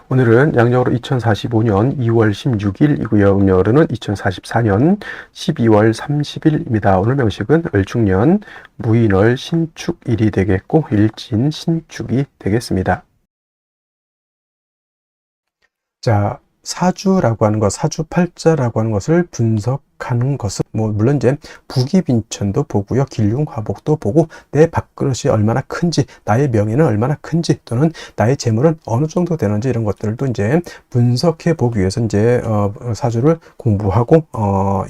오늘은 양력으로 2045년 2월 16일이고요. 음력으로는 2044년 12월 30일입니다. 오늘 명식은 을축년 무인월 신축일이 되겠고 일진 신축이 되겠습니다. 자, 사주라고 하는 것, 사주팔자라고 하는 것을 분석하는 것은 물론 이제 부기빈천도 보고요, 길흉화복도 보고 내 밥그릇이 얼마나 큰지, 나의 명예는 얼마나 큰지, 또는 나의 재물은 어느 정도 되는지 이런 것들도 이제 분석해 보기 위해서 이제 사주를 공부하고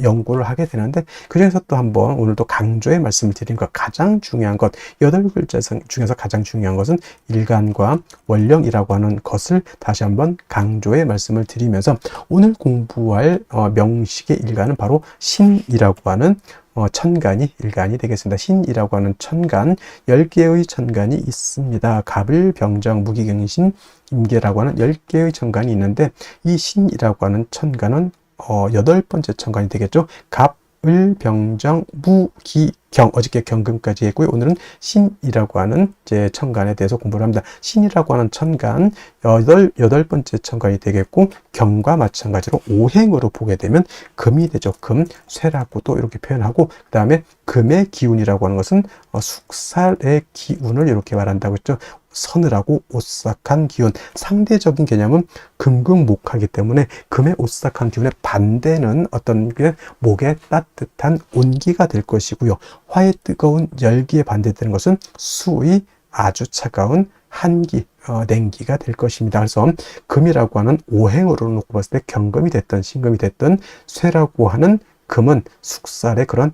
연구를 하게 되는데, 그 중에서 또 한번 오늘도 강조의 말씀을 드린 것, 가장 중요한 것, 8글자 중에서 가장 중요한 것은 일간과 원령이라고 하는 것을 다시 한번 강조의 말씀을 드리면서, 오늘 공부할 명식의 일간은 바로 신이라고 하는 천간이 일간이 되겠습니다. 신이라고 하는 천간, 10개의 천간이 있습니다. 갑을, 병정, 무기경신, 임계라고 하는 10개의 천간이 있는데, 이 신이라고 하는 천간은 8번째 천간이 되겠죠. 갑, 을, 병정, 무, 기, 경, 어저께 경금까지 했고요. 오늘은 신이라고 하는 이제 천간에 대해서 공부를 합니다. 신이라고 하는 천간, 여덟 번째 천간이 되겠고, 경과 마찬가지로 오행으로 보게 되면 금이 되죠. 금, 쇠라고도 이렇게 표현하고, 그 다음에 금의 기운이라고 하는 것은 숙살의 기운을 이렇게 말한다고 했죠. 서늘하고 오싹한 기운, 상대적인 개념은 금극목하기 때문에 금의 오싹한 기운의 반대는 어떤 게 목의 따뜻한 온기가 될 것이고요. 화의 뜨거운 열기에 반대되는 것은 수의 아주 차가운 한기, 냉기가 될 것입니다. 그래서 금이라고 하는 오행으로 놓고 봤을 때 경금이 됐든 신금이 됐든 쇠라고 하는 금은 숙살의 그런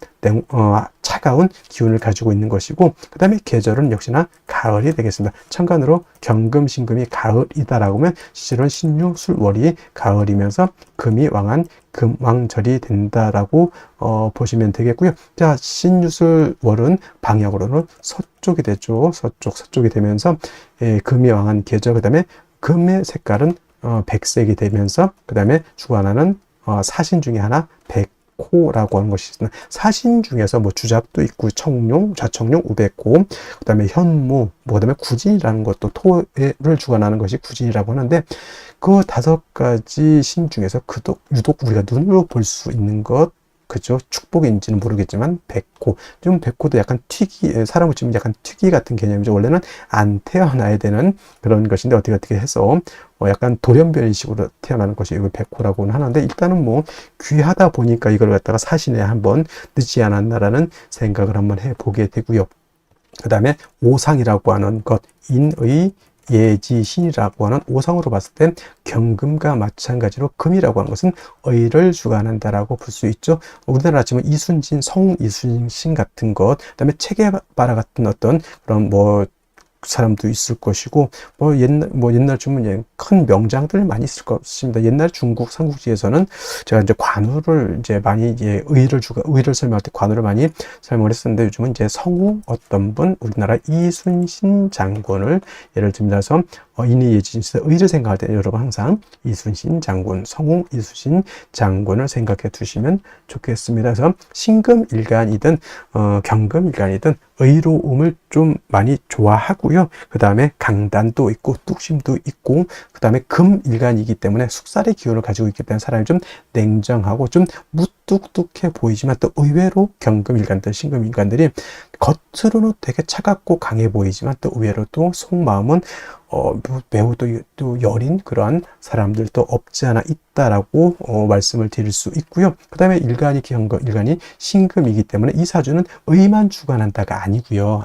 차가운 기운을 가지고 있는 것이고, 그 다음에 계절은 역시나 가을이 되겠습니다. 천간으로 경금, 신금이 가을이다라고 하면 실제로는 신유, 술, 월이 가을이면서 금이 왕한 금왕절이 된다라고 보시면 되겠고요. 자, 신유, 술, 월은 방향으로는 서쪽이 되죠. 서쪽이 되면서 금이 왕한 계절, 그 다음에 금의 색깔은 백색이 되면서, 그 다음에 주관하는 사신 중에 하나 백호라고 하는 것이 있습니다. 사신 중에서 주잡도 있고, 청룡, 좌청룡, 우백호, 그 다음에 현무, 그 다음에 구진이라는 것도 토를 주관하는 것이 구진이라고 하는데, 그 5가지 신 중에서 유독 우리가 눈으로 볼 수 있는 것, 그죠? 축복인지는 모르겠지만 백호, 좀 백호도 약간 사람을 치면 약간 특이 같은 개념이죠. 원래는 안 태어나야 되는 그런 것인데 어떻게 해서 약간 돌연변이식으로 태어나는 것이 백호라고는 하는데, 일단은 귀하다 보니까 이걸 갖다가 사신에 한번 늦지 않았나라는 생각을 한번 해보게 되고요. 그 다음에 오상이라고 하는 것, 인의 예지신이라고 하는 오상으로 봤을 때 경금과 마찬가지로 금이라고 하는 것은 의를 주관한다라고 볼 수 있죠. 우리나라 치면 이순신, 성웅 이순신 같은 것, 그다음에 체게바라 같은 어떤 그런 사람도 있을 것이고, 옛날 주면 큰 명장들 많이 있을 것입니다. 옛날 중국 삼국지에서는 제가 이제 관우를 이제 많이 의를 설명할 때 관우를 많이 설명을 했었는데, 요즘은 이제 성우 어떤 분, 우리나라 이순신 장군을 예를 들면서 인의 예지신에서 의를 생각할 때 여러분 항상 이순신 장군, 성우 이순신 장군을 생각해 두시면 좋겠습니다. 그래서 신금일간이든 경금일간이든 의로움을 좀 많이 좋아하고요. 그 다음에 강단도 있고 뚝심도 있고, 그 다음에 금일간이기 때문에 숙살의 기운을 가지고 있기 때문에 사람이 좀 냉정하고 좀 무뚝뚝해 보이지만, 또 의외로 경금일간들, 신금일간들이 겉으로는 되게 차갑고 강해 보이지만 또 의외로 또 속마음은 매우 또 여린 그러한 사람들도 없지 않아 있다라고 말씀을 드릴 수 있고요. 그 다음에 일간이 신금이기 때문에 이 사주는 의만 주관한다가 아니고요.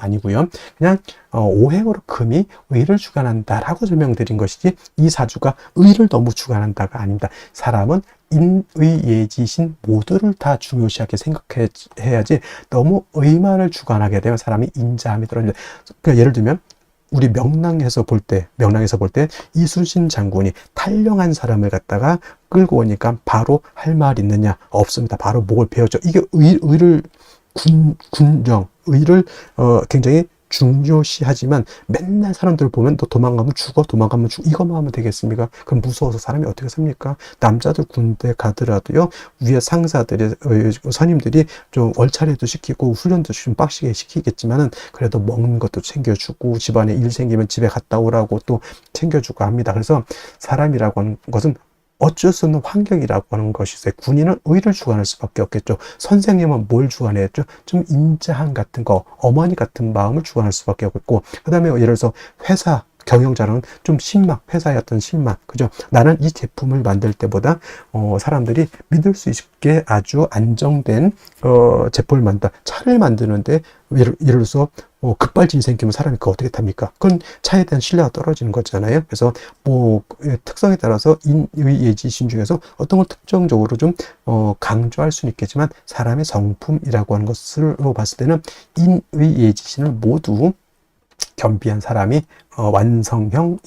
그냥 오행으로 금이 의를 주관한다라고 설명드린 것이지, 이 사주가 의를 너무 주관한다가 아닙니다. 사람은 인의 예지신 모두를 다 중요시하게 생각해야지, 너무 의만을 주관하게 되면 사람이 인자함이 떨어집니다. 그러니까 예를 들면 우리 명랑에서 볼 때 이순신 장군이 탈령한 사람을 갖다가 끌고 오니까 바로 할 말 있느냐? 없습니다. 바로 목을 베었죠. 이게 의를 굉장히 중요시하지만 맨날 사람들 보면 너 도망가면 죽어, 도망가면 죽어, 이것만 하면 되겠습니까? 그럼 무서워서 사람이 어떻게 삽니까? 남자들 군대 가더라도요, 위에 상사들이, 선임들이 좀 월차례도 시키고 훈련도 좀 빡시게 시키겠지만은 그래도 먹는 것도 챙겨주고 집안에 일 생기면 집에 갔다 오라고 또 챙겨주고 합니다. 그래서 사람이라고 하는 것은 어쩔 수 없는 환경이라고 하는 것이 있어요. 군인은 의를 주관할 수밖에 없겠죠. 선생님은 뭘 주관했죠? 좀 인자함 같은 거, 어머니 같은 마음을 주관할 수밖에 없고, 그 다음에 예를 들어서 회사 경영자는 좀 신망, 회사의 어떤 신망, 그죠? 나는 이 제품을 만들 때보다 사람들이 믿을 수 있게 아주 안정된 제품을 만든다. 차를 만드는데 예를 들어서 급발진이 생기면 사람이 그거 어떻게 탑니까? 그건 차에 대한 신뢰가 떨어지는 거잖아요. 그래서 뭐 특성에 따라서 인의 예지신 중에서 어떤 걸 특정적으로 좀 강조할 수는 있겠지만 사람의 성품이라고 하는 것으로 봤을 때는 인의 예지신을 모두 겸비한 사람이 완성형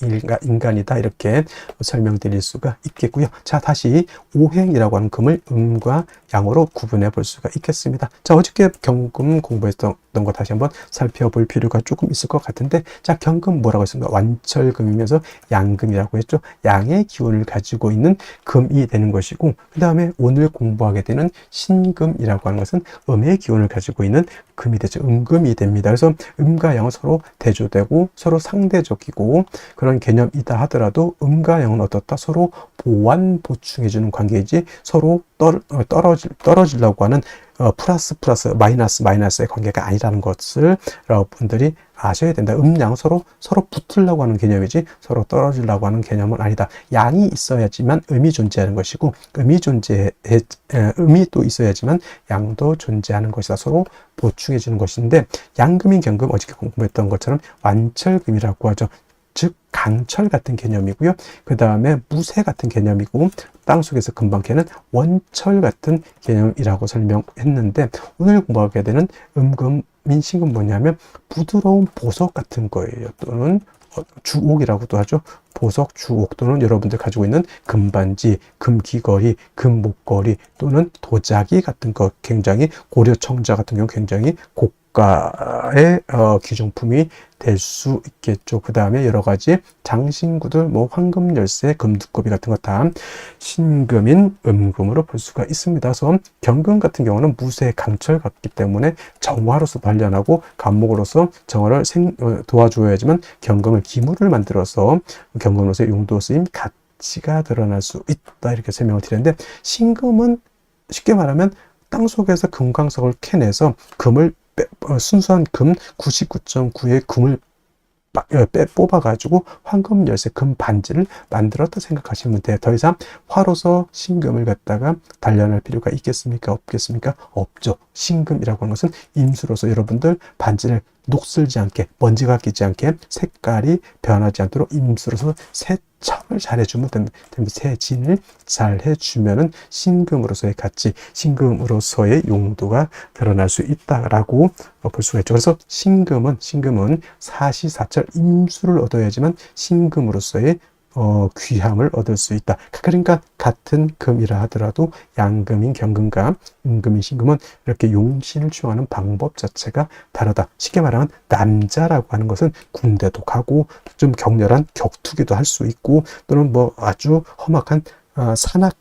인간이다, 이렇게 설명드릴 수가 있겠고요. 자, 다시 오행이라고 하는 금을 음과 양으로 구분해 볼 수가 있겠습니다. 자, 어저께 경금 공부했던 거 다시 한번 살펴볼 필요가 조금 있을 것 같은데, 자, 경금 뭐라고 했습니까? 완철금이면서 양금이라고 했죠. 양의 기운을 가지고 있는 금이 되는 것이고, 그 다음에 오늘 공부하게 되는 신금이라고 하는 것은 음의 기운을 가지고 있는 금이 되죠. 음금이 됩니다. 그래서 음과 양은 서로 대조되고 서로 상대적이고 그런 개념이다 하더라도 음과 양은 어떻다? 서로 보완 보충해주는 관계이지 서로 떨어지려고 하는 플러스 마이너스의 관계가 아니라는 것을 여러분들이 아셔야 된다. 양은 서로 붙으려고 하는 개념이지 서로 떨어지려고 하는 개념은 아니다. 양이 있어야지만 음이 존재하는 것이고 음이 또 있어야지만 양도 존재하는 것이다. 서로 보충해 주는 것인데, 양금인 경금 어저께 공부했던 것처럼 완철금이라고 하죠. 즉 강철 같은 개념이고요. 그 다음에 무쇠 같은 개념이고, 땅속에서 금방 캐는 원철 같은 개념이라고 설명했는데, 오늘 공부하게 되는 음금인 신금 뭐냐면 부드러운 보석 같은 거예요. 또는 주옥이라고도 하죠. 보석, 주옥, 또는 여러분들 가지고 있는 금반지, 금귀걸이, 금목걸이, 또는 도자기 같은 거, 굉장히 고려청자 같은 경우 굉장히 고가의 귀중품이 될 수 있겠죠. 그 다음에 여러 가지 장신구들, 뭐 황금 열쇠, 금두꺼비 같은 거 다 신금인 음금으로 볼 수가 있습니다. 그래서 경금 같은 경우는 무쇠 강철 같기 때문에 정화로서 단련하고 간목으로서 정화를 도와줘야지만 경금을 기물을 만들어서 경금으로서의 용도 쓰임 가치가 드러날 수 있다, 이렇게 설명을 드렸는데, 신금은 쉽게 말하면 땅속에서 금광석을 캐내서 금을 순수한 금 99.9의 금을 뽑아가지고 황금 열쇠 금 반지를 만들었다 생각하시면 돼요. 더 이상 화로서 신금을 갖다가 단련할 필요가 있겠습니까? 없겠습니까? 없죠. 신금이라고 하는 것은 임수로서 여러분들 반지를 녹슬지 않게, 먼지가 끼지 않게, 색깔이 변하지 않도록 임수로서 세척을 잘 해주면 됩니다. 세진을 잘 해주면은 신금으로서의 가치, 신금으로서의 용도가 드러날 수 있다라고 볼 수가 있죠. 그래서 신금은 사시사철 임수를 얻어야지만 신금으로서의 귀함을 얻을 수 있다. 그러니까 같은 금이라 하더라도 양금인 경금과 음금인 신금은 이렇게 용신을 취하는 방법 자체가 다르다. 쉽게 말하면 남자라고 하는 것은 군대도 가고 좀 격렬한 격투기도 할 수 있고, 또는 뭐 아주 험악한 산악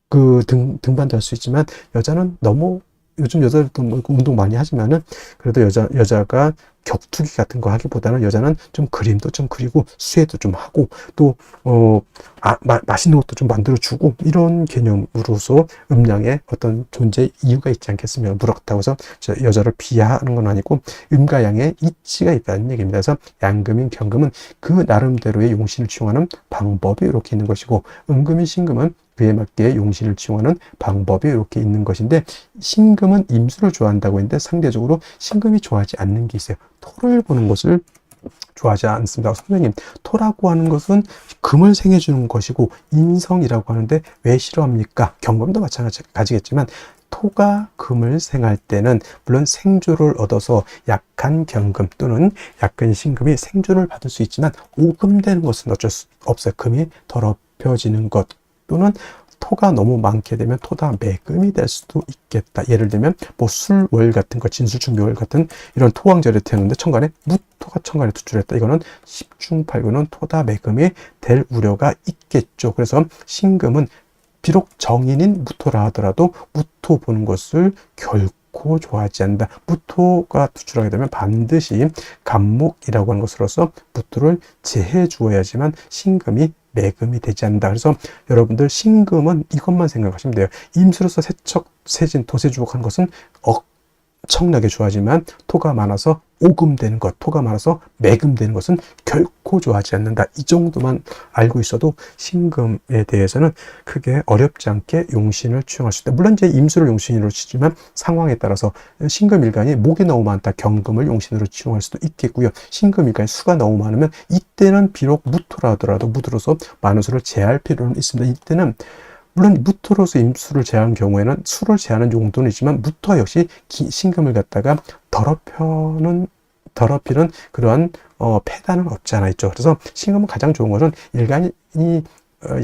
등반도 할 수 있지만, 여자는 너무, 요즘 여자들도 뭐 운동 많이 하지만은 그래도 여자가 격투기 같은 거 하기보다는 여자는 좀 그림도 좀 그리고 수혜도 좀 하고 또 맛있는 것도 좀 만들어 주고, 이런 개념으로서 음양의 어떤 존재 이유가 있지 않겠습니까? 그렇다고 해서 여자를 비하하는 건 아니고 음과 양의 이치가 있다는 얘기입니다. 그래서 양금인 경금은 그 나름대로의 용신을 취용하는 방법이 이렇게 있는 것이고, 음금인 신금은 그에 맞게 용신을 취용하는 방법이 이렇게 있는 것인데, 신금은 임수를 좋아한다고 했는데 상대적으로 신금이 좋아하지 않는 게 있어요. 토를 보는 것을 좋아하지 않습니다. 선생님, 토라고 하는 것은 금을 생해주는 것이고 인성이라고 하는데 왜 싫어합니까? 경금도 마찬가지겠지만 토가 금을 생할 때는 물론 생주를 얻어서 약한 경금 또는 약한 신금이 생주를 받을 수 있지만 오금되는 것은 어쩔 수 없어요. 금이 더럽혀지는 것, 또는 토가 너무 많게 되면 토다 매금이 될 수도 있겠다. 예를 들면 뭐 술월 같은 거, 진술충묘월 같은 이런 토왕절에 태우는데 천간에 무토가 천간에 투출했다. 이거는 십중팔구는 토다 매금이 될 우려가 있겠죠. 그래서 신금은 비록 정인인 무토라 하더라도 무토 보는 것을 결코 좋아하지 않는다. 무토가 투출하게 되면 반드시 간목이라고 하는 것으로서 무토를 제해 주어야지만 신금이 매금이 되지 않는다. 그래서 여러분들 신금은 이것만 생각하시면 돼요. 임수로서 세척, 세진, 도세주곡하는 것은 엄청나게 좋아하지만 토가 많아서 오금되는 것, 토가 많아서 매금되는 것은 결코 좋아하지 않는다. 이 정도만 알고 있어도 신금에 대해서는 크게 어렵지 않게 용신을 취용할 수 있다. 물론 이제 임수를 용신으로 치지만 상황에 따라서 신금일간이 목이 너무 많다. 경금을 용신으로 취용할 수도 있겠고요. 신금일간이 수가 너무 많으면 이때는 비록 무토라 하더라도 무토로서 많은 수를 제할 필요는 있습니다. 이때는 물론 무토로서 임수를 제한 경우에는 수를 제하는 용도는 있지만 무토 역시 신금을 갖다가 더럽히는 그러한 폐단은 없지 않아 있죠. 그래서 신금은 가장 좋은 것은 일간이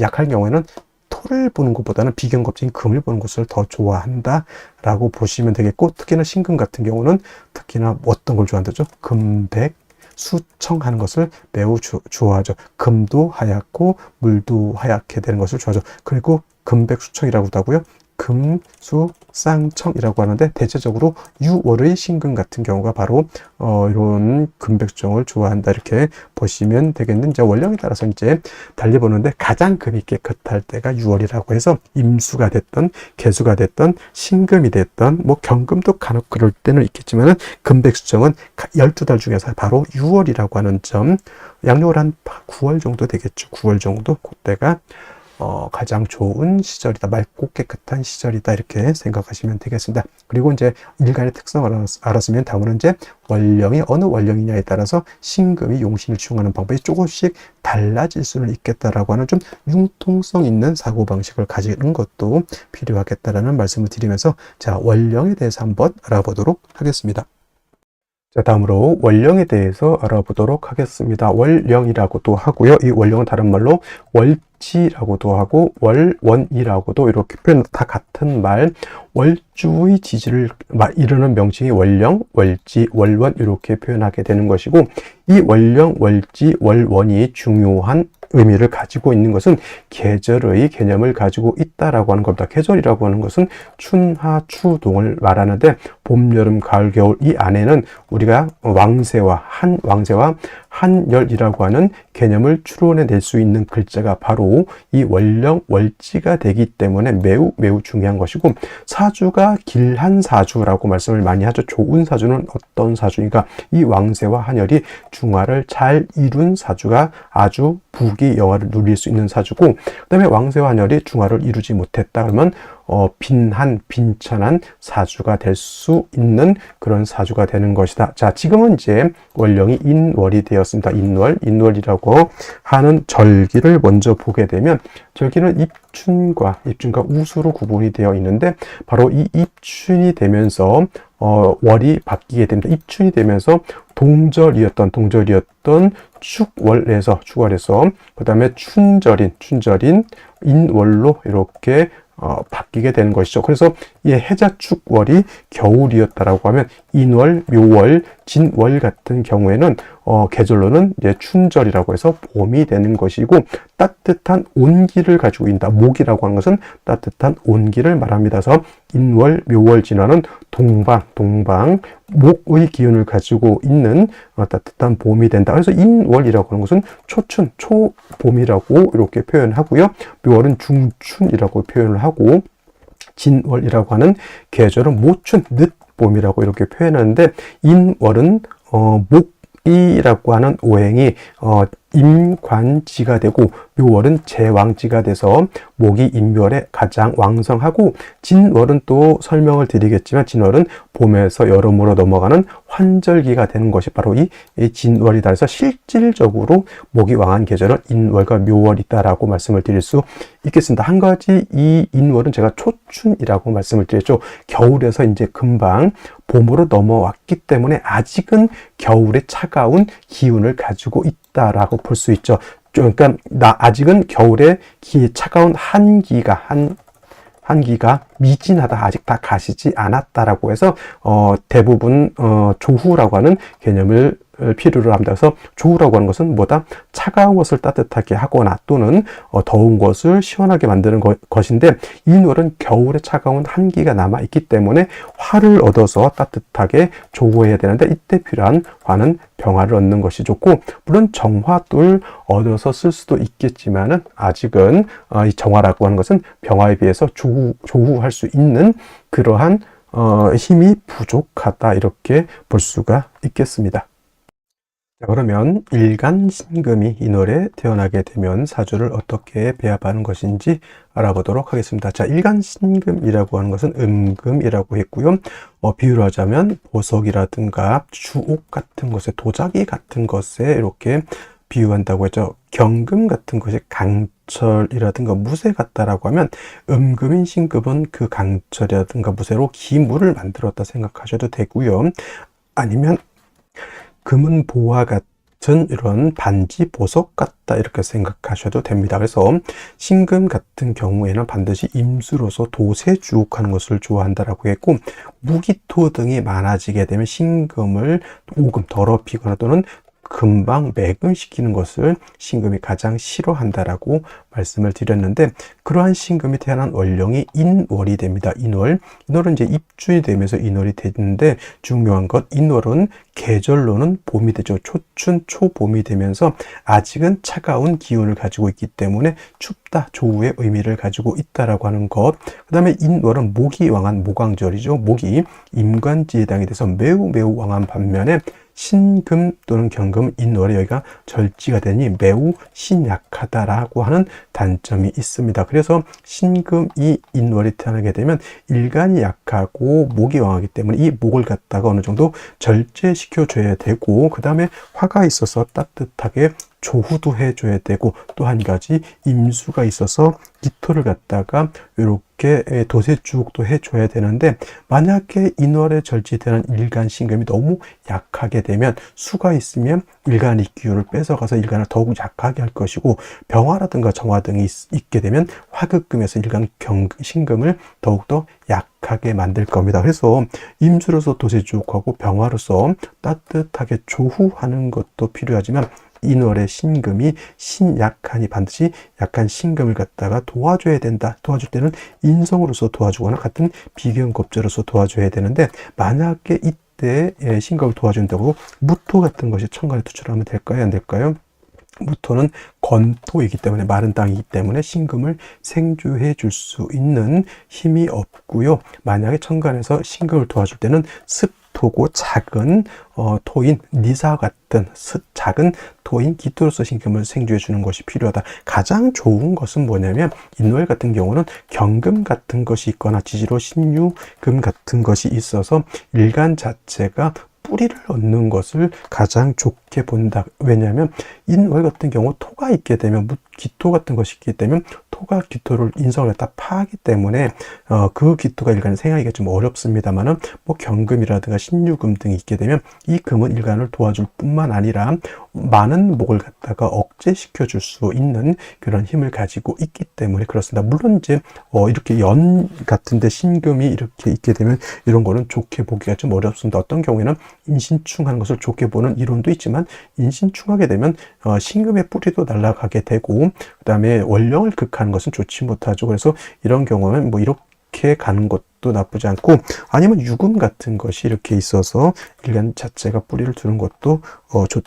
약할 경우에는 토를 보는 것보다는 비경겁적인 금을 보는 것을 더 좋아한다라고 보시면 되겠고, 특히나 신금 같은 경우는 특히나 어떤 걸 좋아한다죠? 금백 수청하는 것을 매우 좋아하죠. 금도 하얗고 물도 하얗게 되는 것을 좋아하죠. 그리고 금백수청이라고도 하고요. 금수쌍청이라고 하는데 대체적으로 유월의 신금 같은 경우가 바로 이런 금백수청을 좋아한다 이렇게 보시면 되겠는데, 이제 원령에 따라서 이제 달리 보는데 가장 금이 깨끗할 때가 유월이라고 해서 임수가 됐던 개수가 됐던 신금이 됐던 뭐 경금도 간혹 그럴 때는 있겠지만은 금백수청은 12달 중에서 바로 유월이라고 하는 점, 양력을 한 9월 정도 되겠죠. 9월 정도 그때가 가장 좋은 시절이다. 맑고 깨끗한 시절이다. 이렇게 생각하시면 되겠습니다. 그리고 이제 일간의 특성을 알았으면 다음은 이제 원령이 어느 원령이냐에 따라서 신금이 용신을 취용하는 방법이 조금씩 달라질 수는 있겠다라고 하는 좀 융통성 있는 사고방식을 가지는 것도 필요하겠다라는 말씀을 드리면서 자, 원령에 대해서 한번 알아보도록 하겠습니다. 자, 다음으로 원령에 대해서 알아보도록 하겠습니다. 원령이라고도 하고요. 이 원령은 다른 말로 월지라고도 하고 월원이라고도 이렇게 표현, 다 같은 말, 월주의 지지를 이루는 명칭이 원령, 월지, 월원 이렇게 표현하게 되는 것이고, 이 원령, 월지, 월원이 중요한 의미를 가지고 있는 것은 계절의 개념을 가지고 있다라고 하는 겁니다. 계절이라고 하는 것은 춘하 추동을 말하는데 봄, 여름, 가을, 겨울 이 안에는 우리가 왕세와 한열이라고 하는 개념을 추론해낼 수 있는 글자가 바로 이 원령, 월지가 되기 때문에 매우 중요한 것이고, 사주가 길한 사주라고 말씀을 많이 하죠. 좋은 사주는 어떤 사주니까 이 왕세와 한열이 중화를 잘 이룬 사주가 아주 부귀 영화를 누릴 수 있는 사주고, 그 다음에 왕세와 한열이 중화를 이루지 못했다 그러면 빈천한 사주가 될 수 있는 그런 사주가 되는 것이다. 자, 지금은 이제 원령이 인월이 되었습니다. 인월이라고 하는 절기를 먼저 보게 되면, 절기는 입춘과 우수로 구분이 되어 있는데 바로 이 입춘이 되면서 월이 바뀌게 됩니다. 입춘이 되면서 동절이었던 축월에서 그 다음에 춘절인 인월로 이렇게 바뀌게 되는 것이죠. 그래서 이 해자축월이 겨울이었다라고 하면 인월, 묘월, 진월 같은 경우에는 계절로는 이제 춘절이라고 해서 봄이 되는 것이고, 따뜻한 온기를 가지고 있다. 목이라고 하는 것은 따뜻한 온기를 말합니다. 그래서 인월, 묘월, 진월은 동방, 목의 기운을 가지고 있는 따뜻한 봄이 된다. 그래서 인월이라고 하는 것은 초춘, 초봄이라고 이렇게 표현하고요. 묘월은 중춘이라고 표현을 하고, 진월이라고 하는 계절은 모춘, 늦봄이라고 이렇게 표현하는데, 인월은 목이라고 하는 오행이 임관지가 되고, 묘월은 제왕지가 돼서 목이 인묘월에 가장 왕성하고, 진월은 또 설명을 드리겠지만 진월은 봄에서 여름으로 넘어가는 환절기가 되는 것이 바로 이 진월이다. 그래서 실질적으로 목이 왕한 계절은 인월과 묘월이다라고 말씀을 드릴 수 있겠습니다. 한 가지 이 인월은 제가 초춘이라고 말씀을 드렸죠. 겨울에서 이제 금방 봄으로 넘어왔기 때문에 아직은 겨울의 차가운 기운을 가지고 있다라고 볼 수 있죠. 그러니까 아직은 겨울에 차가운 한기가 미진하다, 아직 다 가시지 않았다라고 해서 대부분 조후라고 하는 개념을 필요로 합니다. 그래서 조후라고 하는 것은 뭐다? 차가운 것을 따뜻하게 하거나 또는 더운 것을 시원하게 만드는 것인데, 인월은 겨울에 차가운 한기가 남아 있기 때문에 화를 얻어서 따뜻하게 조후해야 되는데, 이때 필요한 화는 병화를 얻는 것이 좋고, 물론 정화도 얻어서 쓸 수도 있겠지만은 아직은 이 정화라고 하는 것은 병화에 비해서 조후할 수 있는 그러한 힘이 부족하다, 이렇게 볼 수가 있겠습니다. 자, 그러면 일간신금이 인월에 태어나게 되면 사주를 어떻게 배합하는 것인지 알아보도록 하겠습니다. 자, 일간신금이라고 하는 것은 음금이라고 했고요. 비유를 하자면 보석이라든가 주옥 같은 것에, 도자기 같은 것에 이렇게 비유한다고 했죠. 경금 같은 것이 강철이라든가 무쇠 같다라고 하면, 음금인 신금은 그 강철이라든가 무쇠로 기물을 만들었다 생각하셔도 되고요. 아니면 금은 보화 같은 이런 반지 보석 같다, 이렇게 생각하셔도 됩니다. 그래서 신금 같은 경우에는 반드시 임수로서 도세주옥하는 것을 좋아한다라고 했고, 무기토 등이 많아지게 되면 신금을 오금 더럽히거나 또는 금방 매금시키는 것을 신금이 가장 싫어한다라고 말씀을 드렸는데, 그러한 신금이 태어난 월령이 인월이 됩니다. 인월은 이제 입춘이 되면서 인월이 되는데, 중요한 것, 인월은 계절로는 봄이 되죠. 초춘 초봄이 되면서 아직은 차가운 기운을 가지고 있기 때문에 춥다, 조우의 의미를 가지고 있다라고 하는 것. 그 다음에 인월은 목이 왕한 모광절이죠. 목이 임관지에 해당이 돼서 매우 왕한 반면에, 신금 또는 경금, 인월에 여기가 절지가 되니 매우 신약하다라고 하는 단점이 있습니다. 그래서 신금이 인월이 태어나게 되면 일간이 약하고 목이 왕하기 때문에 이 목을 갖다가 어느 정도 절제시켜 줘야 되고, 그 다음에 화가 있어서 따뜻하게 조후도 해줘야 되고, 또 한 가지 임수가 있어서 기토를 갖다가 이렇게 도세주옥도 해줘야 되는데, 만약에 인월에 절지되는 일간 신금이 너무 약하게 되면 수가 있으면 일간의 기운을 뺏어가서 일간을 더욱 약하게 할 것이고, 병화라든가 정화 등이 있게 되면 화극금에서 일간 신금을 더욱더 약하게 만들 겁니다. 그래서 임수로서 도세주옥하고 병화로서 따뜻하게 조후하는 것도 필요하지만, 인월의 신금이 신약하니 반드시 약한 신금을 갖다가 도와줘야 된다. 도와줄 때는 인성으로서 도와주거나 같은 비견겁자로서 도와줘야 되는데, 만약에 이때 신금을 도와준다고 무토 같은 것이 천간에 투출하면 될까요? 안 될까요? 무토는 건토이기 때문에, 마른 땅이기 때문에 신금을 생주해 줄 수 있는 힘이 없고요. 만약에 천간에서 신금을 도와줄 때는 습토고 작은 토인 니사 같은 작은 토인 기토로서 신금을 생주해 주는 것이 필요하다. 가장 좋은 것은 뭐냐면, 인월 같은 경우는 경금 같은 것이 있거나 지지로 신유금 같은 것이 있어서 일간 자체가 뿌리를 얻는 것을 가장 좋게 본다. 왜냐하면 인월 같은 경우 토가 있게 되면, 기토 같은 것이 있기 때문에 토가 기토를 인성을 갖다 파하기 때문에 그 기토가 일간을 생하기가 좀 어렵습니다만은, 뭐 경금이라든가 신유금 등이 있게 되면 이 금은 일간을 도와줄 뿐만 아니라 많은 목을 갖다가 억제시켜 줄 수 있는 그런 힘을 가지고 있기 때문에 그렇습니다. 물론 이제 이렇게 연 같은데 신금이 이렇게 있게 되면 이런 거는 좋게 보기가 좀 어렵습니다. 어떤 경우에는 인신충하는 것을 좋게 보는 이론도 있지만, 인신충하게 되면 신금의 뿌리도 날아가게 되고, 그 다음에 원령을 극하는 것은 좋지 못하죠. 그래서 이런 경우는 뭐 이렇게 가는 것도 나쁘지 않고, 아니면 유금 같은 것이 이렇게 있어서 일간 자체가 뿌리를 두는 것도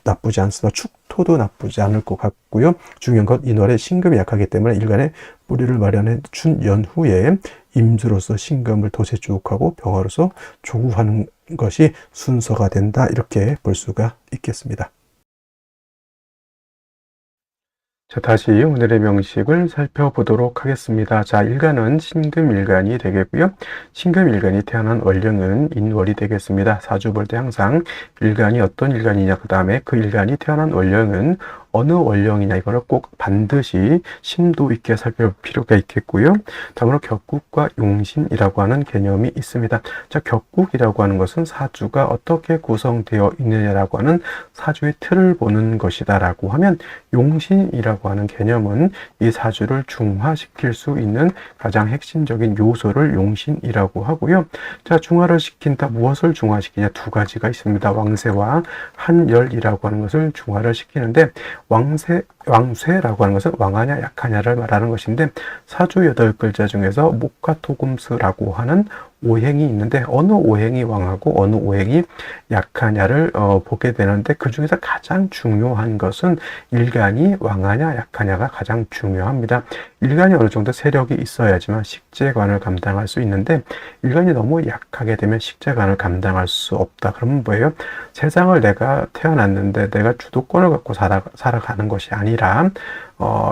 나쁘지 않습니다. 축토도 나쁘지 않을 것 같고요. 중요한 건 인월에 신금이 약하기 때문에 일간에 뿌리를 마련해 준 연후에 임수로서 신금을 도세주옥하고 병화로서 조구하는 것이 순서가 된다, 이렇게 볼 수가 있겠습니다. 자, 다시 오늘의 명식을 살펴보도록 하겠습니다. 자, 일간은 신금일간이 되겠고요. 신금일간이 태어난 월령은 인월이 되겠습니다. 사주 볼 때 항상 일간이 어떤 일간이냐, 그 다음에 그 일간이 태어난 월령은 어느 원령이냐 이거를 꼭 반드시 심도 있게 살펴볼 필요가 있겠고요. 다음으로 격국과 용신이라고 하는 개념이 있습니다. 자, 격국이라고 하는 것은 사주가 어떻게 구성되어 있느냐라고 하는 사주의 틀을 보는 것이다라고 하면, 용신이라고 하는 개념은 이 사주를 중화시킬 수 있는 가장 핵심적인 요소를 용신이라고 하고요. 자, 중화를 시킨다. 무엇을 중화시키냐? 두 가지가 있습니다. 왕세와 한열이라고 하는 것을 중화를 시키는데, 왕쇠라고 하는 것은 왕하냐 약하냐를 말하는 것인데, 사주 8글자 중에서 목화토금수라고 하는 오행이 있는데, 어느 오행이 왕하고 어느 오행이 약하냐를 보게 되는데, 그 중에서 가장 중요한 것은 일간이 왕하냐 약하냐가 가장 중요합니다. 일간이 어느 정도 세력이 있어야지만 식재관을 감당할 수 있는데, 일간이 너무 약하게 되면 식재관을 감당할 수 없다. 그러면 뭐예요? 세상을 내가 태어났는데 내가 주도권을 갖고 살아가는 것이 아니라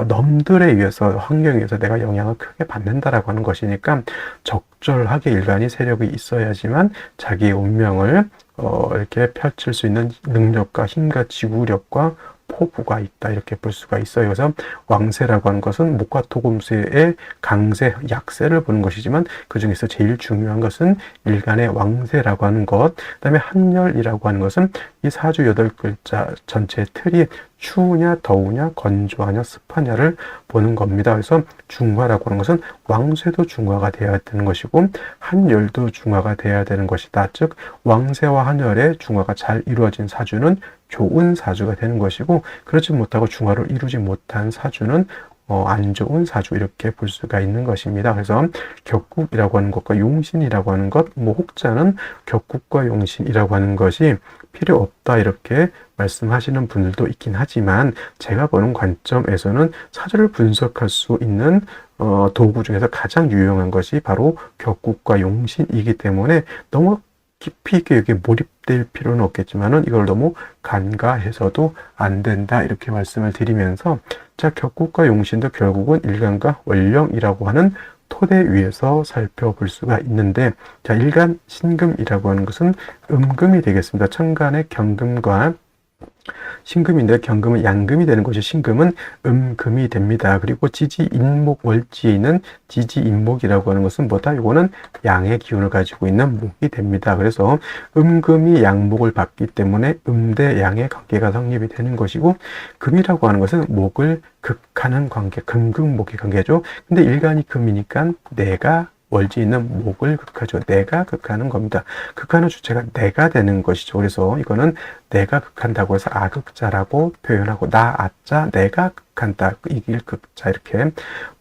넘들에 의해서, 환경에 의해서 내가 영향을 크게 받는다라고 하는 것이니까, 적절하게 일간이 세력이 있어야지만 자기의 운명을 이렇게 펼칠 수 있는 능력과 힘과 지구력과 포부가 있다, 이렇게 볼 수가 있어요. 그래서 왕세라고 하는 것은 목화토금수의 강세, 약세를 보는 것이지만, 그 중에서 제일 중요한 것은 일간의 왕세라고 하는 것, 그 다음에 한열이라고 하는 것은 이 사주 8글자 전체의 틀이 추우냐 더우냐 건조하냐 습하냐를 보는 겁니다. 그래서 중화라고 하는 것은 왕쇠도 중화가 되어야 되는 것이고 한열도 중화가 되어야 되는 것이다. 즉 왕세와 한열의 중화가 잘 이루어진 사주는 좋은 사주가 되는 것이고, 그렇지 못하고 중화를 이루지 못한 사주는 안 좋은 사주, 이렇게 볼 수가 있는 것입니다. 그래서 격국이라고 하는 것과 용신이라고 하는 것, 혹자는 격국과 용신이라고 하는 것이 필요 없다, 이렇게 말씀하시는 분들도 있긴 하지만, 제가 보는 관점에서는 사주를 분석할 수 있는 도구 중에서 가장 유용한 것이 바로 격국과 용신이기 때문에, 너무 깊이 있게 여기에 몰입될 필요는 없겠지만은 이걸 너무 간과해서도 안 된다, 이렇게 말씀을 드리면서, 자, 격국과 용신도 결국은 일간과 원령이라고 하는 토대 위에서 살펴볼 수가 있는데, 자, 일간 신금이라고 하는 것은 음금이 되겠습니다. 천간의 경금과 신금인데, 경금은 양금이 되는 것이 신금은 음금이 됩니다. 그리고 지지인목 월지에 있는 지지인목이라고 하는 것은 뭐다? 이거는 양의 기운을 가지고 있는 목이 됩니다. 그래서 음금이 양목을 받기 때문에 음대 양의 관계가 성립이 되는 것이고, 금이라고 하는 것은 목을 극하는 관계, 금극목의 관계죠. 근데 일간이 금이니까 내가 월지 있는 목을 극하죠. 내가 극하는 겁니다. 극하는 주체가 내가 되는 것이죠. 그래서 이거는 내가 극한다고 해서 아극자라고 표현하고, 나 아자 내가 극한다, 이길 극자, 이렇게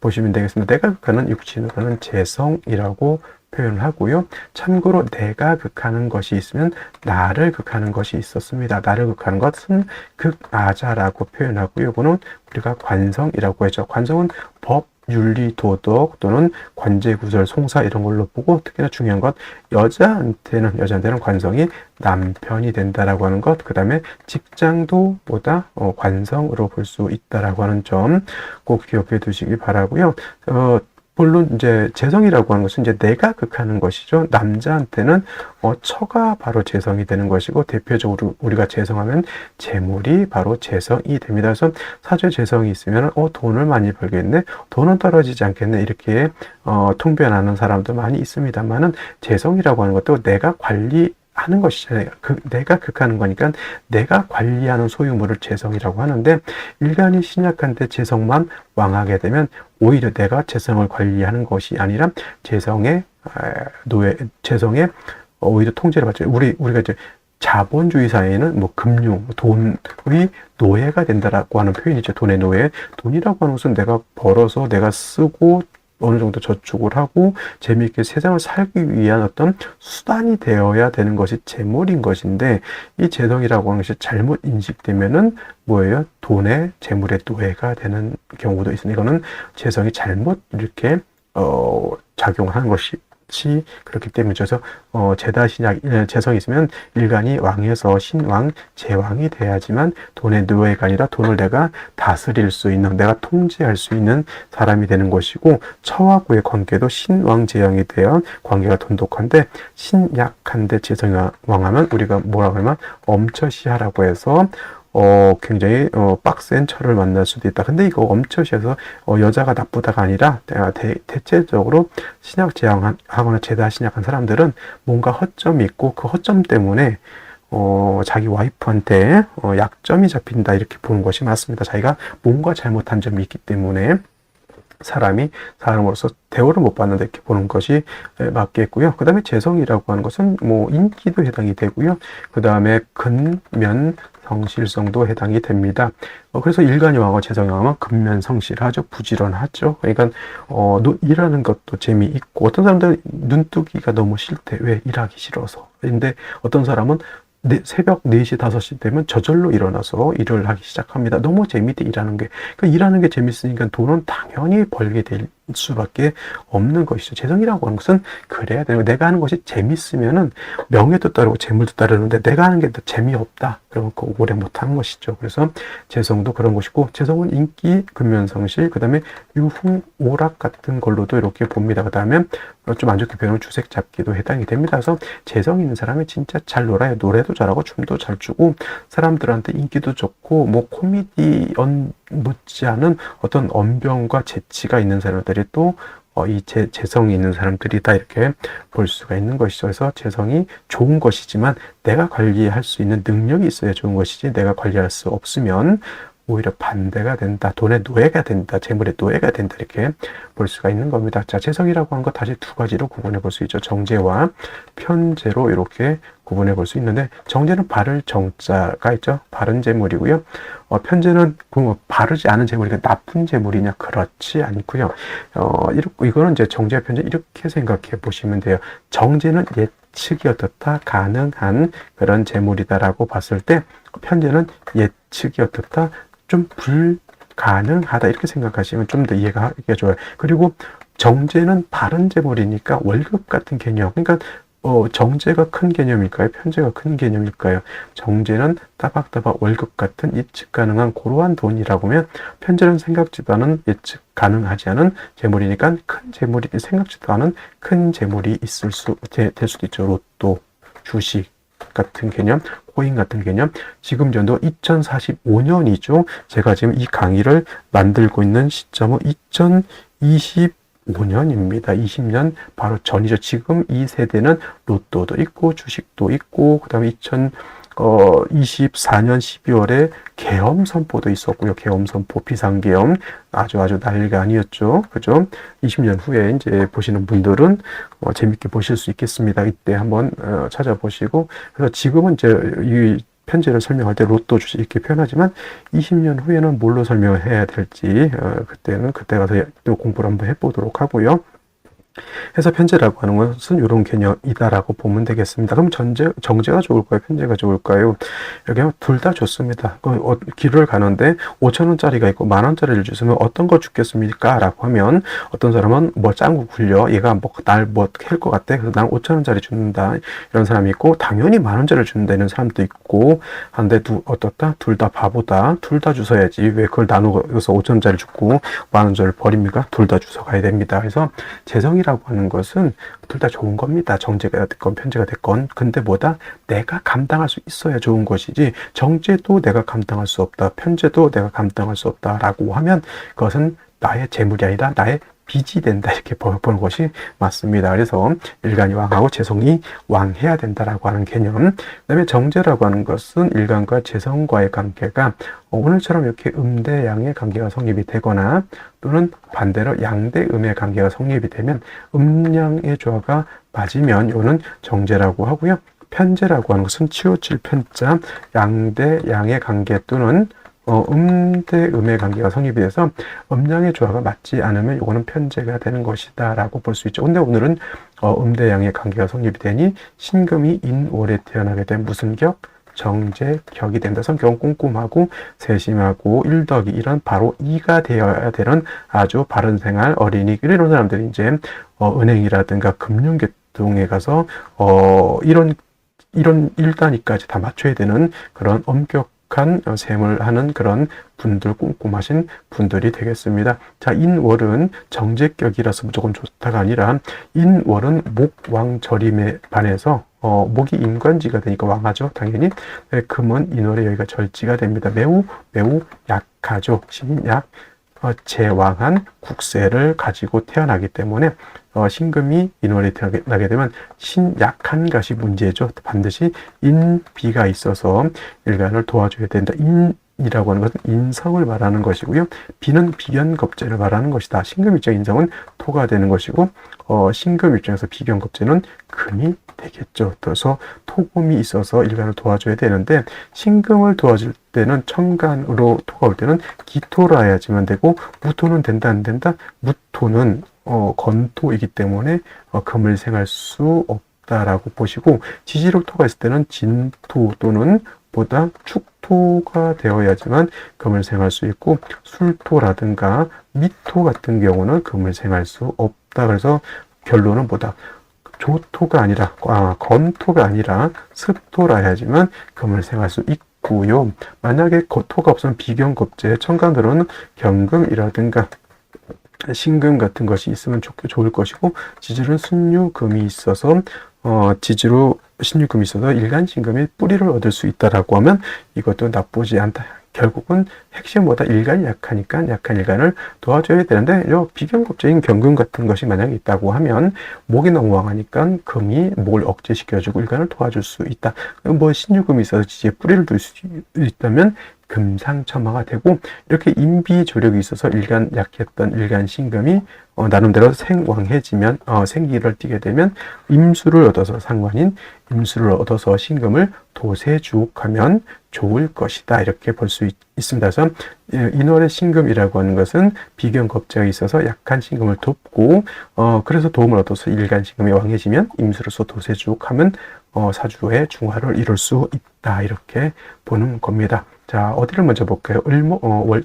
보시면 되겠습니다. 내가 극하는 육신으로는 재성이라고 표현을 하고요. 참고로 내가 극하는 것이 있으면 나를 극하는 것이 있었습니다. 나를 극하는 것은 극아자라고 표현하고요. 이거는 우리가 관성이라고 했죠. 관성은 법, 윤리, 도덕 또는 관제, 구설, 송사 이런 걸로 보고, 특히나 중요한 것, 여자한테는 관성이 남편이 된다라고 하는 것, 그 다음에 직장도 보다 관성으로 볼 수 있다라고 하는 점 꼭 기억해 두시기 바라고요. 물론 이제 재성이라고 하는 것은 이제 내가 극하는 것이죠. 남자한테는 처가 바로 재성이 되는 것이고, 대표적으로 우리가 재성하면 재물이 바로 재성이 됩니다. 그래서 사주에 재성이 있으면 돈을 많이 벌겠네, 돈은 떨어지지 않겠네, 이렇게 통변하는 사람도 많이 있습니다만은, 재성이라고 하는 것도 내가 하는 것이잖아요. 내가 극하는 거니까 내가 관리하는 소유물을 재성이라고 하는데, 일간이 신약한데 재성만 왕하게 되면 오히려 내가 재성을 관리하는 것이 아니라 재성의 오히려 통제를 받죠. 우리가 이제 자본주의 사회에는 금융, 돈이 노예가 된다라고 하는 표현이 있죠. 돈의 노예. 돈이라고 하는 것은 내가 벌어서 내가 쓰고 어느 정도 저축을 하고 재미있게 세상을 살기 위한 어떤 수단이 되어야 되는 것이 재물인 것인데, 이 재성이라고 하는 것이 잘못 인식되면은 뭐예요? 돈의 재물의 노예가 되는 경우도 있습니다. 이거는 재성이 잘못 이렇게 작용하는 것이 그렇기 때문이죠. 그래서 재성이 있으면 일간이 왕에서 신왕, 제왕이 돼야지만 돈의 노예가 아니라 돈을 내가 다스릴 수 있는, 내가 통제할 수 있는 사람이 되는 것이고, 처하고의 관계도 신왕, 제왕이 되어 관계가 돈독한데, 신약한데 재성이 왕하면 우리가 뭐라고 하면 엄처시하라고 해서 굉장히 빡센 철을 만날 수도 있다. 근데 이거 엄처시해서 여자가 나쁘다가 아니라 대체적으로 신약 제왕하거나 제다 신약한 사람들은 뭔가 허점이 있고 그 허점 때문에 자기 와이프한테 약점이 잡힌다 이렇게 보는 것이 맞습니다. 자기가 뭔가 잘못한 점이 있기 때문에 사람이 사람으로서 대우를 못 받는다 이렇게 보는 것이 맞겠고요. 그 다음에 재성이라고 하는 것은 뭐 인기도 해당이 되고요. 그 다음에 근면 성실성도 해당이 됩니다. 그래서 일간여왕과 재성여왕은 근면성실하죠. 부지런하죠. 그러니까 일하는 것도 재미있고 어떤 사람들은 눈뜨기가 너무 싫대. 왜? 일하기 싫어서. 근데 어떤 사람은 새벽 4시, 5시 되면 저절로 일어나서 일을 하기 시작합니다. 너무 재밌대, 일하는 게. 그러니까 일하는 게 재밌으니까 돈은 당연히 벌게 될 수밖에 없는 것이죠. 재성이라고 하는 것은 그래야 되는 거예요. 내가 하는 것이 재밌으면은 명예도 따르고 재물도 따르는데 내가 하는 게 더 재미없다. 그러면 그거 오래 못하는 것이죠. 그래서 재성도 그런 것이고, 재성은 인기, 근면성실, 그 다음에 유흥, 오락 같은 걸로도 이렇게 봅니다. 그 다음에 좀 안 좋게 배우는 주색 잡기도 해당이 됩니다. 그래서 재성 있는 사람이 진짜 잘 놀아요. 노래도 잘하고 춤도 잘 추고 사람들한테 인기도 좋고 뭐 코미디언 못지않은 어떤 언변과 재치가 있는 사람들이 또 이 재성이 있는 사람들이다 이렇게 볼 수가 있는 것이죠. 그래서 재성이 좋은 것이지만 내가 관리할 수 있는 능력이 있어야 좋은 것이지 내가 관리할 수 없으면 오히려 반대가 된다. 돈의 노예가 된다. 재물의 노예가 된다. 이렇게 볼 수가 있는 겁니다. 자, 재성이라고 하는 것 다시 두 가지로 구분해 볼 수 있죠. 정제와 편제로 이렇게 구분해 볼 수 있는데, 정제는 바를 정자가 있죠. 바른 재물이고요. 편제는 바르지 않은 재물이니까 나쁜 재물이냐? 그렇지 않고요. 이거는 이제 정제와 편제 이렇게 생각해 보시면 돼요. 정제는 예측이 어떻다? 가능한 그런 재물이다라고 봤을 때, 편제는 예측이 어떻다? 좀 불가능하다 이렇게 생각하시면 좀 더 이해가 하기가 좋아요. 그리고 정제는 바른 재물이니까 월급 같은 개념. 그러니까 정제가 큰 개념일까요? 편제가 큰 개념일까요? 정제는 따박따박 월급 같은 예측 가능한 그러한 돈이라고 하면, 편제는 생각지도 않은 예측 가능하지 않은 재물이니까 큰 재물이 생각지도 않은 큰 재물이 될 수도 있죠. 로또, 주식 같은 개념, 코인 같은 개념. 지금 연도 2045년이죠. 제가 지금 이 강의를 만들고 있는 시점은 2025년입니다. 20년 바로 전이죠. 지금 이 세대는 로또도 있고 주식도 있고, 그 다음에 2024년 12월에 계엄 선포도 있었고요. 계엄 선포, 비상계엄 아주 난리가 아니었죠. 그죠? 20년 후에 이제 보시는 분들은 재밌게 보실 수 있겠습니다. 이때 한번 찾아보시고. 그래서 지금은 이제 이 편제를 설명할 때 로또 주식 이렇게 표현하지만 20년 후에는 뭘로 설명을 해야 될지 그때 가서 또 공부를 한번 해보도록 하고요. 해서 편제라고 하는 것은 이런 개념이다라고 보면 되겠습니다. 그럼 정제가 좋을까요? 편제가 좋을까요? 여기 둘 다 좋습니다. 길을 가는데 5,000원짜리가 있고 10,000원짜리를 주시면 어떤 거 주겠습니까? 라고 하면, 어떤 사람은 뭐 짱구 굴려, 얘가 날 캘 것 같아, 그래서 난 5,000원짜리 준다, 이런 사람이 있고, 당연히 10,000원짜리를 준다는 사람도 있고 한데, 어떻다? 둘 다 바보다. 둘 다 주워야지. 왜 그걸 나누어서 5,000원짜리 주고 10,000원짜리 버립니까? 둘 다 주워 가야 됩니다. 그래서 재성이라고 하는 것은 둘 다 좋은 겁니다. 정제가 됐건 편제가 됐건. 근데 뭐다? 내가 감당할 수 있어야 좋은 것이지, 정제도 내가 감당할 수 없다, 편제도 내가 감당할 수 없다라고 하면 그것은 나의 재물이 아니라 나의 빚이 된다, 이렇게 보는 것이 맞습니다. 그래서 일간이 왕하고 재성이 왕해야 된다라고 하는 개념. 그 다음에 정제라고 하는 것은 일간과 재성과의 관계가 오늘처럼 이렇게 음대양의 관계가 성립이 되거나, 또는 반대로 양대음의 관계가 성립이 되면, 음양의 조화가 맞으면 이거는 정제라고 하고요. 편제라고 하는 것은 치우칠 편자, 양대양의 관계 또는 음대음의 관계가 성립이 돼서 음양의 조화가 맞지 않으면 이거는 편제가 되는 것이다 라고 볼 수 있죠. 근데 오늘은 음대양의 관계가 성립이 되니 신금이 인월에 태어나게 된 무슨 격? 정제격이 된다. 성격은 꼼꼼하고 세심하고 일덕이 이런 바로 이가 되어야 되는 아주 바른 생활, 어린이, 이런 사람들이 이제 은행이라든가 금융계통에 가서 이런 1단위까지 다 맞춰야 되는 그런 엄격한 셈을 하는 그런 분들, 꼼꼼하신 분들이 되겠습니다. 자, 인월은 정제격이라서 무조건 좋다가 아니라, 인월은 목왕절임에 반해서 목이 임관지가 되니까 왕하죠. 당연히. 네, 금은 인월에 여기가 절지가 됩니다. 매우 약하죠. 신약, 제왕한 국세를 가지고 태어나기 때문에 신금이 인월에 태어나게 되면 신약한 것이 문제죠. 반드시 인비가 있어서 일간을 도와줘야 된다. 인이라고 하는 것은 인성을 말하는 것이고요. 비는 비견겁제를 말하는 것이다. 신금 입장 인성은 토가 되는 것이고 신금 입장에서 비견겁제는 금이 되겠죠. 그래서 토금이 있어서 일간을 도와줘야 되는데 신금을 도와줄 때는 천간으로 토가 올 때는 기토라 해야지만 되고 무토는 된다 안 된다? 무토는 건토이기 때문에 금을 생할 수 없다라고 보시고 지지로 토가 있을 때는 진토 또는 보다 축토가 되어야지만 금을 생할 수 있고 술토라든가 미토 같은 경우는 금을 생할 수 없다. 그래서 결론은 보다 조토가 아니라 건토가 아니라 습토라 해야지만 금을 생할 수 있고요. 만약에 토가 없으면 비견겁제 천간으로는 경금이라든가 신금 같은 것이 있으면 좋을 것이고 지지로는 순유금이 있어서 지지로 신유금이 있어서 일간신금의 뿌리를 얻을 수 있다라고 하면 이것도 나쁘지 않다. 결국은 핵심보다 일간이 약하니까 약한 일간을 도와줘야 되는데 비견겁제인 경금 같은 것이 만약에 있다고 하면 목이 너무 왕하니까 금이 목을 억제시켜주고 일간을 도와줄 수 있다. 뭐 신유금이 있어서 지지에 뿌리를 둘 수 있다면 금상첨화가 되고 이렇게 인비조력이 있어서 일간 약했던 일간 신금이 나름대로 생왕해지면 생기를 띠게 되면 임수를 얻어서 상관인 임수를 얻어서 신금을 도세주옥하면 좋을 것이다. 이렇게 볼 수 있습니다. 그래서 인월의 신금이라고 하는 것은 비견겁제가 있어서 약한 신금을 돕고 그래서 도움을 얻어서 일간 신금이 왕해지면 임수로서 도세주옥하면 사주의 중화를 이룰 수 있다. 이렇게 보는 겁니다. 자, 어디를 먼저 볼까요?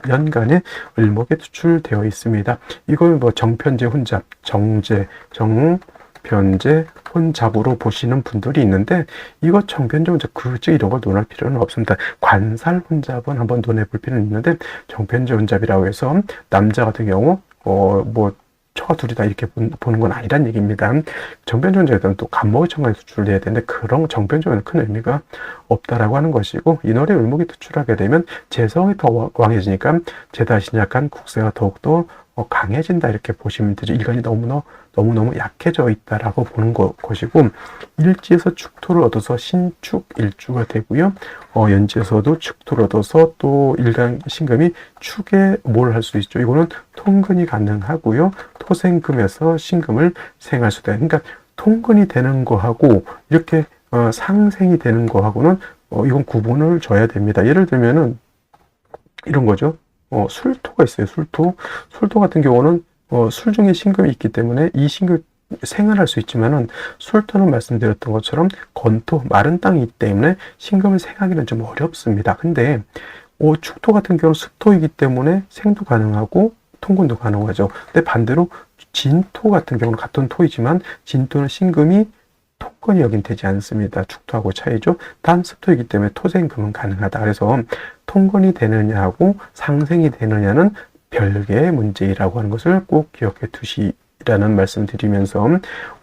연간에 을목에 투출되어 있습니다. 이걸 뭐 정편제 혼잡, 정편제 혼잡으로 보시는 분들이 있는데 이거 정편제 혼잡 굳이 이런 걸 논할 필요는 없습니다. 관살 혼잡은 한번 논해 볼 필요는 있는데 정편제 혼잡이라고 해서 남자 같은 경우 처가 둘이다 이렇게 보는 건 아니란 얘기입니다. 정편존재에는 또 간목의 천간에 투출을 해야 되는데 그런 정편존에는 큰 의미가 없다라고 하는 것이고 인월의 을목이 투출하게 되면 재성이 더 왕해지니까 재다신 약한 국세가 더욱더 강해진다 이렇게 보시면 되죠. 일간이 너무너무 약해져 있다라고 보는 것이고 일지에서 축토를 얻어서 신축 일주가 되고요. 연지에서도 축토를 얻어서 또 일간 신금이 축에 뭘 할 수 있죠. 이거는 통근이 가능하고요. 토생금에서 신금을 생할 수도 있다. 그러니까 통근이 되는 거하고 이렇게 상생이 되는 거하고는 이건 구분을 줘야 됩니다. 예를 들면은 이런 거죠. 술토가 있어요. 술토 같은 경우는 술 중에 신금이 있기 때문에 이 신금 생활할 수 있지만은 술토는 말씀드렸던 것처럼 건토 마른 땅이 있기 때문에 신금을 생하기는 좀 어렵습니다. 근데 축토 같은 경우는 습토이기 때문에 생도 가능하고 통근도 가능하죠. 근데 반대로 진토 같은 경우는 같은 토이지만 진토는 신금이 통근이 여긴 되지 않습니다. 축토하고 차이죠. 단 습토이기 때문에 토생금은 가능하다. 그래서 통근이 되느냐하고 상생이 되느냐는 별개의 문제라고 하는 것을 꼭 기억해 두시라는 말씀 드리면서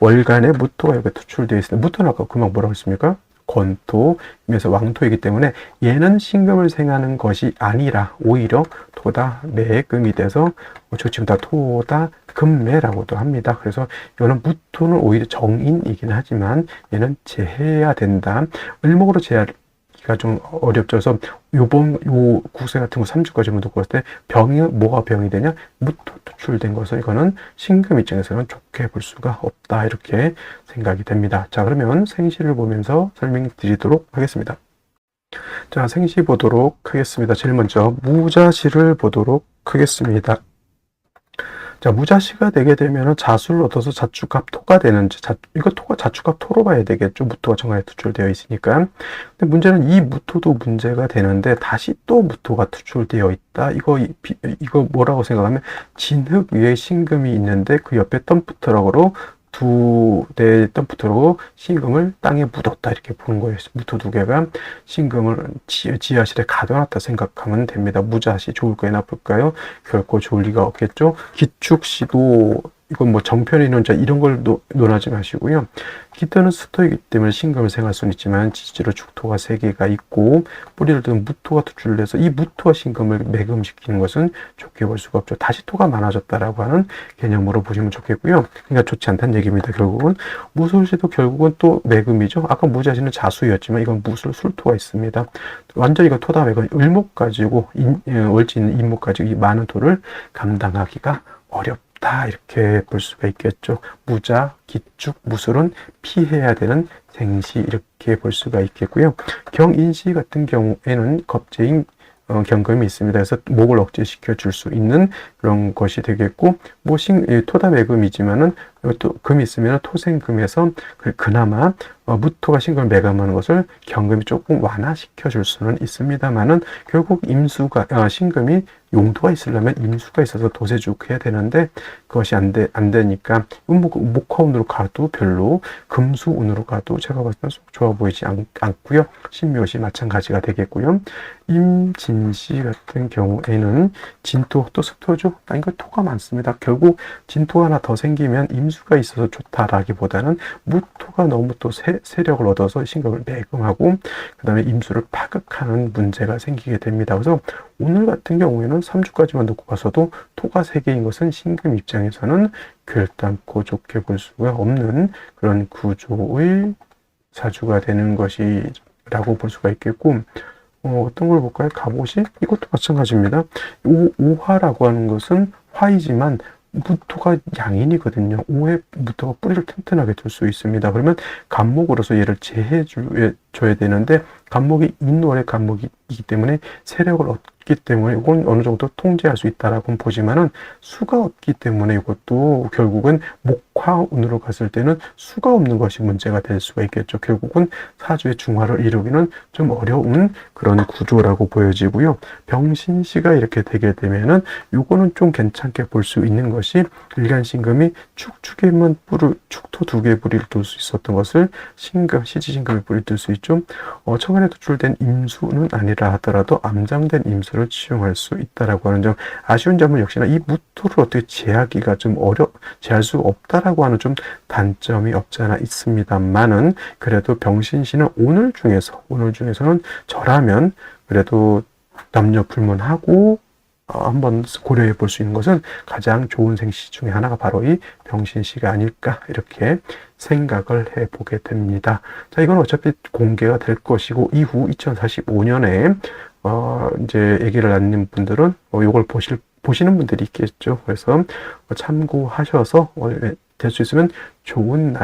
월간에 무토가 여기 투출되어 있습니다. 무토는 아까 금방 뭐라고 했습니까? 건토이면서 왕토이기 때문에 얘는 신금을 생하는 것이 아니라 오히려 토다 매금이 돼서 좋습니다. 토다 금매라고도 합니다. 그래서 이거는 무토는 오히려 정인이긴 하지만 얘는 제해야 된다. 을목으로 제하기가 좀 어렵죠. 그래서 요 국세 같은 거 3주까지 놓고 봤을 때 뭐가 병이 되냐? 무토 투출된 것은 이거는 신금 입장에서는 좋게 볼 수가 없다. 이렇게 생각이 됩니다. 자, 그러면 생시를 보면서 설명드리도록 하겠습니다. 자, 생시 보도록 하겠습니다. 제일 먼저 무자시를 보도록 하겠습니다. 자, 무자시가 되게 되면은 자수를 얻어서 자축합 토가 되는지, 이거 토가 자축합 토로 봐야 되겠죠. 무토가 정관에 투출되어 있으니까. 근데 문제는 이 무토도 문제가 되는데 다시 또 무토가 투출되어 있다. 이거 뭐라고 생각하면 진흙 위에 신금이 있는데 그 옆에 덤프트럭으로 두 대의 덤프트럭으로 신금을 땅에 묻었다 이렇게 보는 거예요. 무토 두 개가 신금을 지하실에 가둬놨다 생각하면 됩니다. 무자시 좋을까요 나쁠까요? 결코 좋을 리가 없겠죠. 기축시도 이건 뭐 정편의 논자 이런 걸 논하지 마시고요. 기토는 수토이기 때문에 신금을 생할 수는 있지만 지지로 축토가 3개가 있고 뿌리를 든 무토가 투출을 해서 이 무토와 신금을 매금시키는 것은 좋게 볼 수가 없죠. 다시 토가 많아졌다라고 하는 개념으로 보시면 좋겠고요. 그러니까 좋지 않다는 얘기입니다. 결국은 무술시도 결국은 또 매금이죠. 아까 무자시는 자수였지만 이건 무술 술토가 있습니다. 완전히 이거 토다 매금 을목 가지고 월지 있는 인목 가지고 이 많은 토를 감당하기가 어렵다 이렇게 볼 수가 있겠죠. 무자, 기축, 무술은 피해야 되는 생시 이렇게 볼 수가 있겠고요. 경인시 같은 경우에는 겁재인 경금이 있습니다. 그래서 목을 억제시켜 줄 수 있는 그런 것이 되겠고, 뭐 토다 매금이지만은 또 금이 있으면 토생금에서 그나마 무토가 신금을 매금하는 것을 경금이 조금 완화시켜 줄 수는 있습니다만은 결국 임수가 신금이 용도가 있으려면 임수가 있어서 도세죽해야 되는데 그것이 안 되니까 목화운으로 가도 별로 금수운으로 가도 제가 봤을 때 좋아 보이지 않고요. 신묘시 마찬가지가 되겠고요. 임진시 같은 경우에는 진토 또 습토죠. 이거 토가 많습니다. 결국 진토가 하나 더 생기면 임수가 있어서 좋다라기보다는 무토가 너무 또 세력을 얻어서 신금을 매금하고 그 다음에 임수를 파극하는 문제가 생기게 됩니다. 그래서 오늘 같은 경우에는 3주까지만 놓고 봐서도 토가 3개인 것은 신금 입장에서는 결단코 좋게 볼 수가 없는 그런 구조의 사주가 되는 것이라고 볼 수가 있겠고, 어떤 걸 볼까요? 갑옷이 이것도 마찬가지입니다. 오화라고 하는 것은 화이지만 무토가 양인이거든요. 오해 무토가 뿌리를 튼튼하게 둘 수 있습니다. 그러면 간목으로서 얘를 제해줘야 되는데 간목이 인월의 간목이기 때문에 세력을 얻기 때문에 이건 어느 정도 통제할 수 있다라고 보지만은 수가 없기 때문에 이것도 결국은 목화운으로 갔을 때는 수가 없는 것이 문제가 될 수가 있겠죠. 결국은 사주의 중화를 이루기는 좀 어려운 그런 구조라고 보여지고요. 병신시가 이렇게 되게 되면은 이거는 좀 괜찮게 볼 수 있는 것이 일간신금이 축축에만 축토 2개 뿌리를 둘 수 있었던 것을 시지신금이 뿌리를 둘 수 있죠. 천간에 도출된 임수는 아니라 하더라도 암장된 임수를 치용할 수 있다라고 하는 점, 아쉬운 점은 역시나 이 무토를 어떻게 제하기가 좀 제할 수 없다라고 하는 좀 단점이 없지 않아 있습니다만은 그래도 병신시는 오늘 중에서는 저라면 그래도 남녀 불문하고 한번 고려해 볼 수 있는 것은 가장 좋은 생시 중에 하나가 바로 이 병신시가 아닐까 이렇게 생각을 해보게 됩니다. 자, 이건 어차피 공개가 될 것이고 이후 2045년에 이제 아기를 낳는 분들은 이걸 보시는 분들이 있겠죠. 그래서 참고하셔서 될 수 있으면 좋은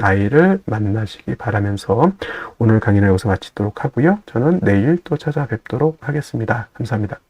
아이를 만나시기 바라면서 오늘 강의는 여기서 마치도록 하고요. 저는 내일 또 찾아뵙도록 하겠습니다. 감사합니다.